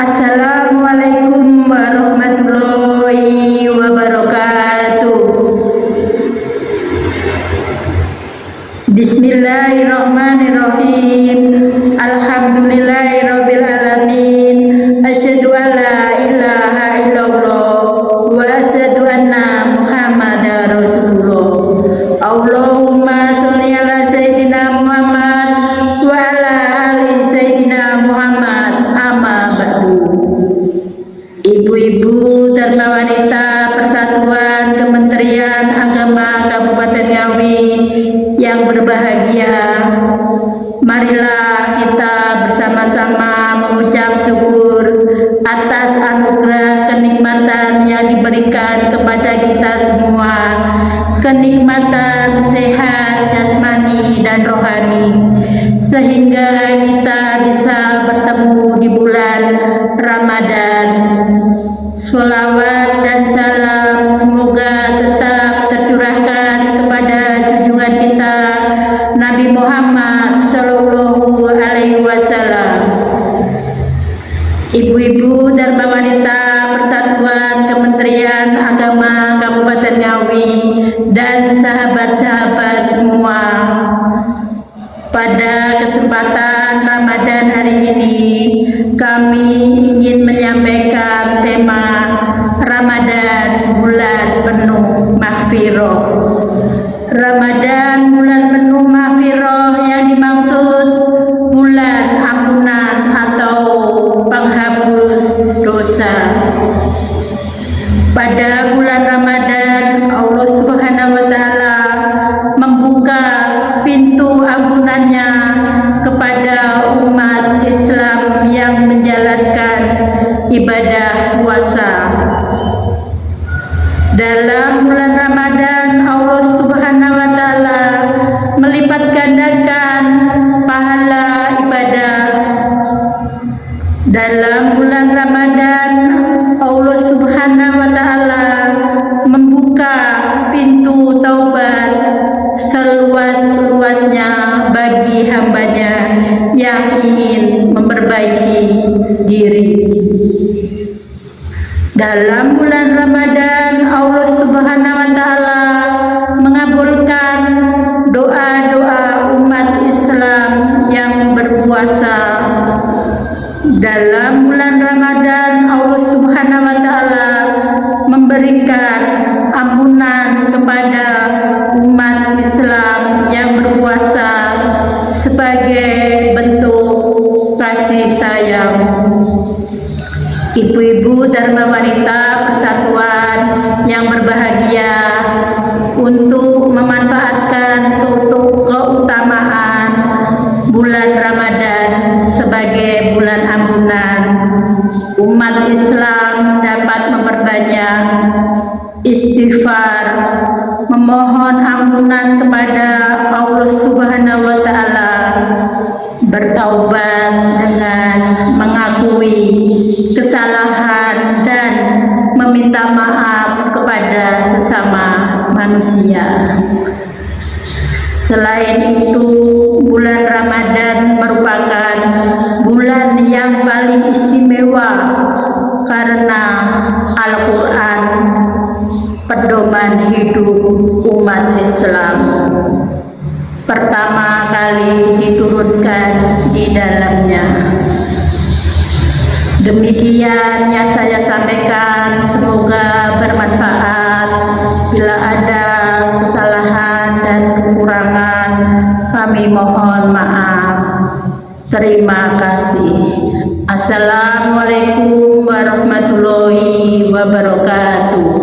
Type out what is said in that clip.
Assalamualaikum warahmatullahi wabarakatuh. Bismillahirrahmanirrahim. Alhamdulillahirabbil alamin. Asyhadu an la ilaha illallah wa asyhadu anna Muhammadar Rasulullah. Allahumma sholli ala sayyidina Muhammad wa ala ali sayyidina Muhammad. Amma ba'du. Ibu-ibu Dharma Wanita Persatuan Kementerian Agama Kabupaten Ngawi yang berbahagia, marilah kita bersama-sama mengucap syukur atas anugerah kenikmatan yang diberikan kepada kita semua, kenikmatan sehat jasmani dan rohani, sehingga kita bisa bertemu di bulan Ramadan. Sholawat dan salam semoga tetap tercurahkan kepada junjungan kita Nabi Muhammad Shallallahu Alaihi Wasallam. Ibu-ibu Dharma Wanita Persatuan Kementerian Agama Kabupaten Ngawi dan sahabat-sahabat semua, pada kesempatan Ramadan hari ini kami ingin menyampaikan tema Ramadan bulan penuh mahfirah. Ramadan bulan penuh mahfirah yang dimaksud bulan ampunan atau penghapus dosa. Pada bulan Ramadan Allah Subhanahu wa taala membuka pintu ampunannya kepada umat Islam yang menjalankan ibadah puasa. Dalam bulan Ramadan Allah Subhanahu wa taala melipat gandakan pahala ibadah. Dalam bulan Ramadan Allah Subhanahu wa taala membuka pintu taubat seluas-luasnya bagi hambanya yang ingin memperbaiki diri. Dalam bulan Ramadan Allah Subhanahu wa taala mengabulkan doa-doa umat Islam yang berpuasa. Dalam bulan Ramadan Allah Subhanahu wa taala memberikan ampunan kepada umat Islam yang berpuasa sebagai bentuk kasih sayang. Ibu-ibu Dharma Wanita Persatuan yang berbahagia, untuk memanfaatkan keutamaan bulan Ramadan sebagai bulan ampunan, umat Islam dapat memperbanyak istighfar, memohon ampunan kepada Allah Subhanahu wa taala, bertaubat dengan mengakui kesalahan dan meminta maaf kepada sesama manusia. Selain itu, bulan Ramadan merupakan bulan yang paling istimewa karena Al-Quran pedoman hidup umat Islam pertama kali diturunkan di dalamnya. Demikian yang saya sampaikan, semoga bermanfaat. Bila ada kesalahan dan kekurangan, kami mohon maaf. Terima kasih. Assalamualaikum warahmatullahi wabarakatuh.